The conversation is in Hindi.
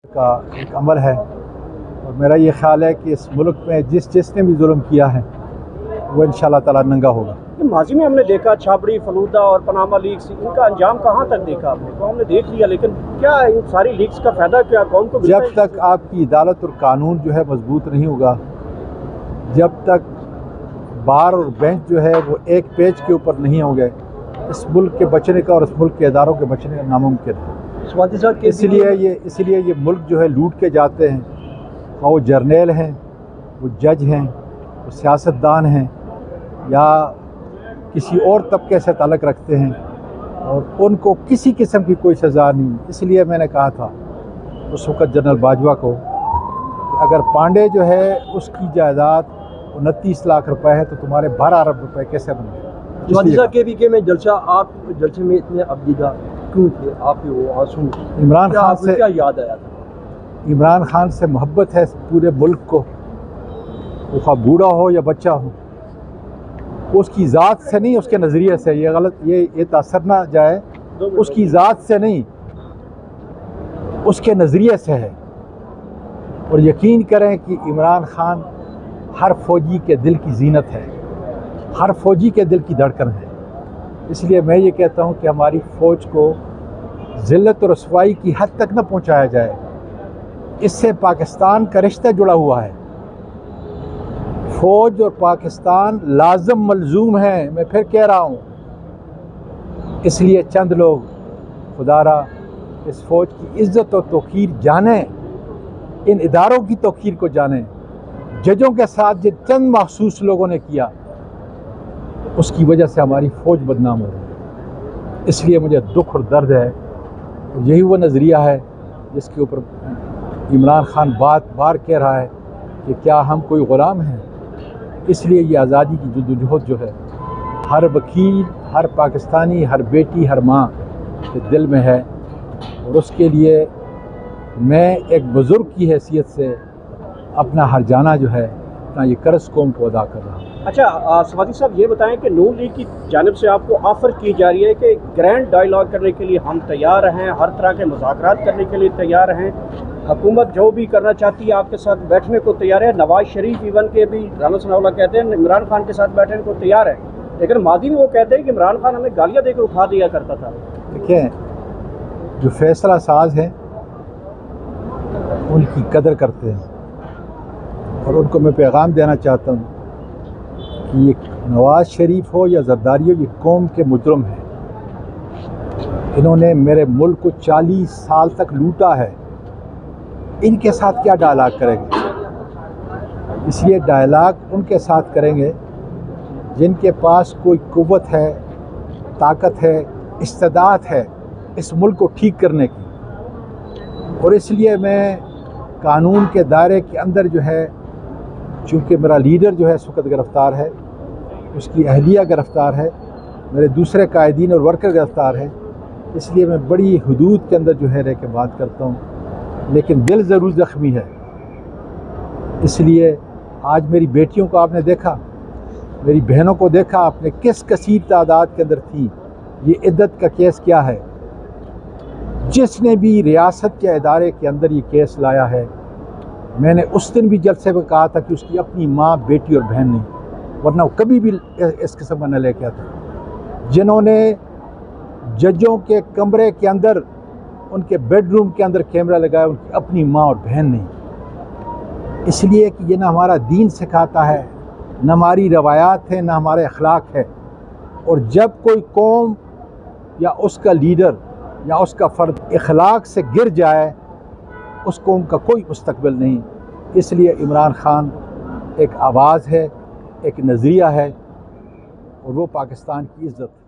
का एक अमल है और मेरा ये ख्याल है कि इस मुल्क में जिसने भी जुल्म किया है वो इंशाअल्लाह ताला नंगा होगा। माजी में हमने देखा छाबड़ी, फलूदा और पनामा लीग्स, इनका अंजाम कहाँ तक देखा आपने? तो हमने देख लिया, लेकिन क्या इन सारी लीग्स का फायदा क्या कौम को? जब तक आपकी अदालत और कानून जो है मजबूत नहीं होगा, जब तक बार और बेंच जो है वो एक पेज के ऊपर नहीं होंगे, इस मुल्क के बचने का और इस मुल्क के इदारों के बचने का नामुमकिन है। इसलिए ये मुल्क जो है लूट के जाते हैं, वो जर्नैल हैं, वो जज हैं, वो सियासतदान हैं या किसी और तबके से ताल्लुक़ रखते हैं और उनको किसी किस्म की कोई सज़ा नहीं। इसलिए मैंने कहा था उस वक़्त जनरल बाजवा को कि अगर पांडे जो है उसकी जायदाद 29 लाख रुपए है तो तुम्हारे 12 अरब रुपए कैसे बन गए? के में आप जलसे में इतने अबदीदा क्यों थे? आपके वो आंसू इमरान खान से क्या याद आया था? इमरान खान से मोहब्बत है पूरे मुल्क को, वो खा बूढ़ा हो या बच्चा हो, उसकी ज़ात से नहीं उसके नज़रिए से। ये गलत, ये तासर ना जाए, उसकी ज़ात से नहीं उसके नज़रिए से है। और यकीन करें कि इमरान खान हर फौजी के दिल की जीनत है, हर फौजी के दिल की धड़कन है। इसलिए मैं ये कहता हूँ कि हमारी फ़ौज को ज़िल्लत और रसवाई की हद तक न पहुँचाया जाए। इससे पाकिस्तान का रिश्ता जुड़ा हुआ है। फ़ौज और पाकिस्तान लाज़म मलजूम हैं, मैं फिर कह रहा हूँ। इसलिए चंद लोग खुदारा इस फ़ौज की इज़्ज़त और तौक़ीर जानें, इन इदारों की तौक़ीर को जानें। जजों के साथ जो चंद महसूस लोगों ने किया, उसकी वजह से हमारी फ़ौज बदनाम हो रही। इसलिए मुझे दुख और दर्द है। यही वो नज़रिया है जिसके ऊपर इमरान खान बात बार कह रहा है कि क्या हम कोई ग़ुलाम हैं। इसलिए ये आज़ादी की जद्दोजहद जो है हर वकील, हर पाकिस्तानी, हर बेटी, हर माँ के दिल में है। और उसके लिए मैं एक बुज़ुर्ग की हैसियत से अपना हर जाना जो है अपना ये कर्ज़ कौम को अदा कर रहा हूँ। अच्छा सवादी साहब, ये बताएं कि नून लीग की जानिब से आपको ऑफ़र की जा रही है कि ग्रैंड डायलॉग करने के लिए हम तैयार हैं, हर तरह के मुज़ाकरात करने के लिए तैयार हैं, हुकूमत जो भी करना चाहती है आपके साथ बैठने को तैयार है। नवाज शरीफ इवन के भी राना सनाउल्लाह कहते हैं इमरान खान के साथ बैठने को तैयार है, लेकिन मादी में वो कहते हैं कि इमरान खान हमें गालियाँ देकर उठा दिया करता था। देखिए, जो फैसला साज हैं उनकी कदर करते हैं और उनको मैं पैगाम देना चाहता हूँ कि ये नवाज शरीफ हो या जरदारी हो, ये कौम के मुजरम हैं। इन्होंने मेरे मुल्क को 40 साल तक लूटा है। इनके साथ क्या डायलॉग करेंगे? इसलिए डायलॉग उनके साथ करेंगे जिनके पास कोई कुव्वत है, ताकत है, इस्तेदाद है इस मुल्क को ठीक करने की। और इसलिए मैं कानून के दायरे के अंदर जो है, चूँकि मेरा लीडर जो है इस वक्त गिरफ़्तार है, उसकी अहलिया गिरफ़्तार है, मेरे दूसरे कायदीन और वर्कर गिरफ़्तार है, इसलिए मैं बड़ी हदूद के अंदर जो है रह के बात करता हूँ, लेकिन दिल ज़रूर ज़ख्मी है। इसलिए आज मेरी बेटियों को आपने देखा, मेरी बहनों को देखा आपने, किस कसीर तादाद के अंदर थी। ये इद्दत का केस क्या है? जिसने भी रियासत के इदारे के अंदर ये केस लाया है, मैंने उस दिन भी जलसे में कहा था कि उसकी अपनी माँ, बेटी और बहन नहीं, वरना वो कभी भी इस किस्म का न लेके आता। जिन्होंने जजों के कमरे के अंदर, उनके बेडरूम के अंदर कैमरा लगाया, उनकी अपनी माँ और बहन नहीं। इसलिए कि ये ना हमारा दीन सिखाता है, न हमारी रवायात है, न हमारे अखलाक है। और जब कोई कौम या उसका लीडर या उसका फ़र्द अखलाक से गिर जाए, उस कौम का कोई मुस्तकबिल नहीं। इसलिए इमरान खान एक आवाज़ है, एक नज़रिया है और वो पाकिस्तान की इज़्ज़त है।